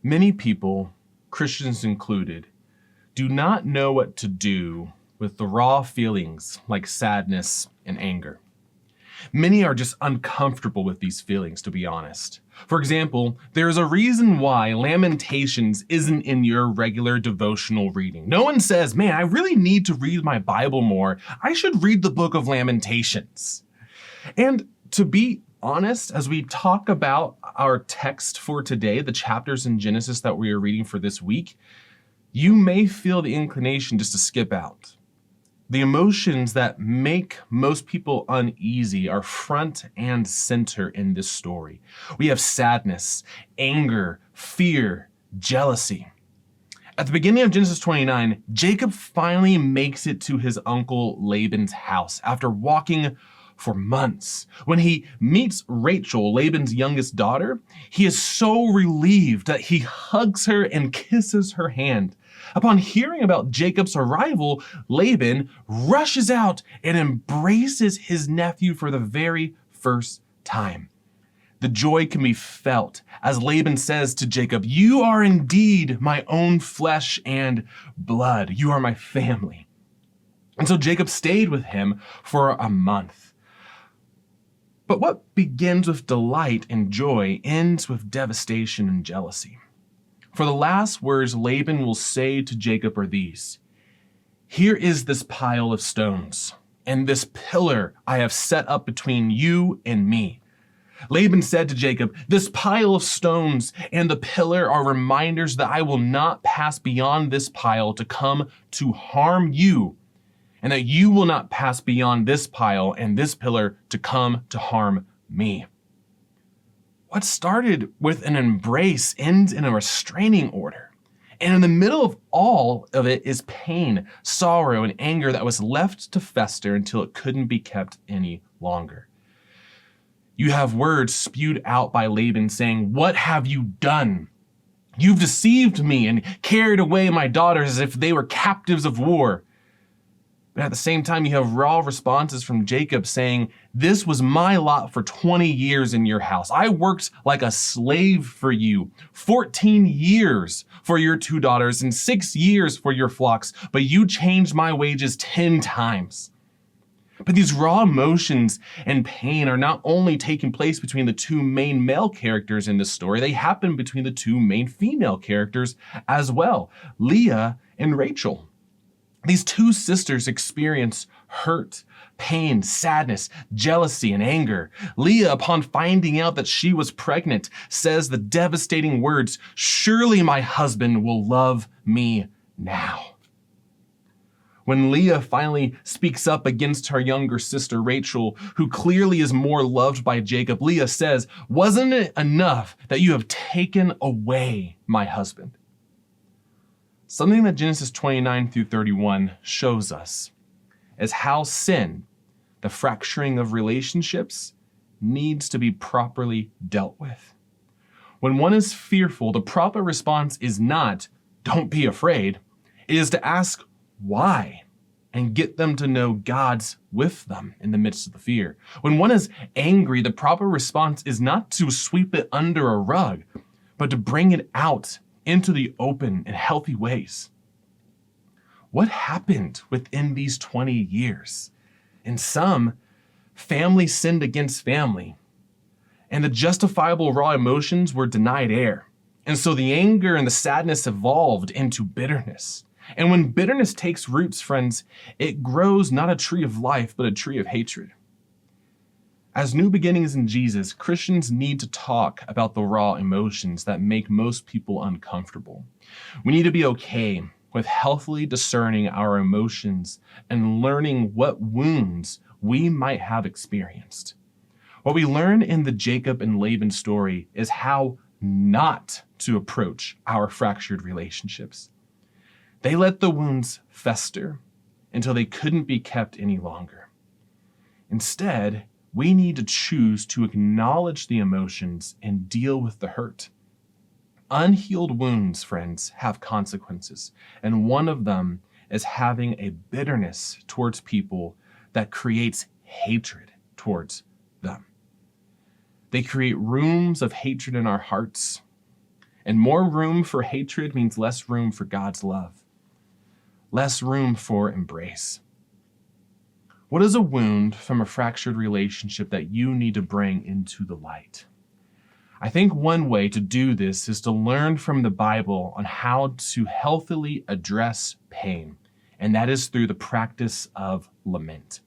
Many people, Christians included, do not know what to do with the raw feelings like sadness and anger. Many are just uncomfortable with these feelings, to be honest. For example, there's a reason why Lamentations isn't in your regular devotional reading. No one says, man, I really need to read my Bible more. I should read the book of Lamentations. And to be honest, as we talk about our text for today, the chapters in Genesis that we are reading for this week, you may feel the inclination just to skip out. The emotions that make most people uneasy are front and center in this story. We have sadness, anger, fear, jealousy. At the beginning of Genesis 29, Jacob finally makes it to his uncle Laban's house after walking for months. When he meets Rachel, Laban's youngest daughter, he is so relieved that he hugs her and kisses her hand. Upon hearing about Jacob's arrival, Laban rushes out and embraces his nephew for the very first time. The joy can be felt as Laban says to Jacob, "You are indeed my own flesh and blood. You are my family." And so Jacob stayed with him for a month. But what begins with delight and joy ends with devastation and jealousy. For the last words Laban will say to Jacob are these: "Here is this pile of stones, and this pillar I have set up between you and me." Laban said to Jacob, "This pile of stones and the pillar are reminders that I will not pass beyond this pile to come to harm you, and that you will not pass beyond this pile and this pillar to come to harm me." What started with an embrace ends in a restraining order. And in the middle of all of it is pain, sorrow, and anger that was left to fester until it couldn't be kept any longer. You have words spewed out by Laban saying, "What have you done? You've deceived me and carried away my daughters as if they were captives of war." But at the same time, you have raw responses from Jacob saying, "This was my lot for 20 years in your house. I worked like a slave for you, 14 years for your 2 daughters and 6 years for your flocks, but you changed my wages 10 times. But these raw emotions and pain are not only taking place between the 2 main male characters in this story, they happen between the 2 main female characters as well, Leah and Rachel. These 2 sisters experience hurt, pain, sadness, jealousy, and anger. Leah, upon finding out that she was pregnant, says the devastating words, "Surely my husband will love me now." When Leah finally speaks up against her younger sister Rachel, who clearly is more loved by Jacob, Leah says, "Wasn't it enough that you have taken away my husband?" Something that Genesis 29 through 31 shows us is how sin, the fracturing of relationships, needs to be properly dealt with. When one is fearful, the proper response is not, "Don't be afraid." It is to ask why and get them to know God's with them in the midst of the fear. When one is angry, the proper response is not to sweep it under a rug, but to bring it out into the open in healthy ways. What happened within these 20 years? In some, family sinned against family, and the justifiable raw emotions were denied air. And so the anger and the sadness evolved into bitterness. And when bitterness takes roots, friends, it grows not a tree of life, but a tree of hatred. As new beginnings in Jesus, Christians need to talk about the raw emotions that make most people uncomfortable. We need to be okay with healthily discerning our emotions and learning what wounds we might have experienced. What we learn in the Jacob and Laban story is how not to approach our fractured relationships. They let the wounds fester until they couldn't be kept any longer. Instead, we need to choose to acknowledge the emotions and deal with the hurt. Unhealed wounds, friends, have consequences, and one of them is having a bitterness towards people that creates hatred towards them. They create rooms of hatred in our hearts, And more room for hatred means less room for God's love, less room for embrace. What is a wound from a fractured relationship that you need to bring into the light? I think one way to do this is to learn from the Bible on how to healthily address pain, and that is through the practice of lament.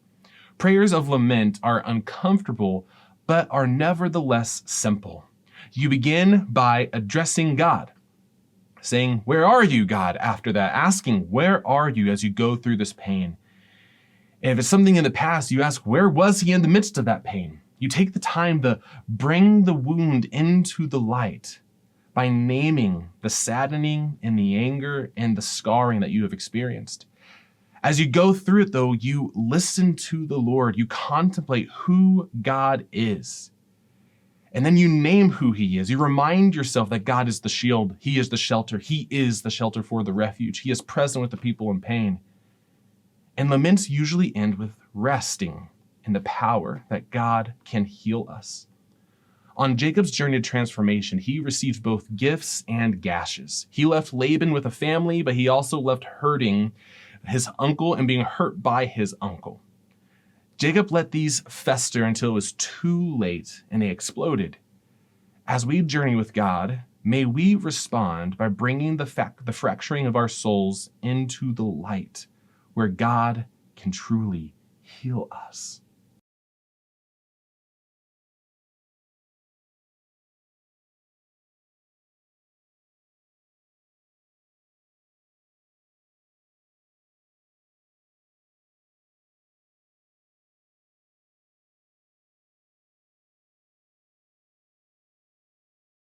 Prayers of lament are uncomfortable, but are nevertheless simple. You begin by addressing God, saying, "Where are you, God?" After that, asking, "Where are you?" as you go through this pain. And if it's something in the past, you ask, where was he in the midst of that pain? You take the time to bring the wound into the light by naming the saddening and the anger and the scarring that you have experienced. As you go through it, though, you listen to the Lord. You contemplate who God is. And then you name who he is. You remind yourself that God is the shield. He is the shelter. He is the shelter for the refuge. He is present with the people in pain. And laments usually end with resting in the power that God can heal us. On Jacob's journey to transformation, he received both gifts and gashes. He left Laban with a family, but he also left hurting his uncle and being hurt by his uncle. Jacob let these fester until it was too late and they exploded. As we journey with God, may we respond by bringing the fracturing of our souls into the light, where God can truly heal us.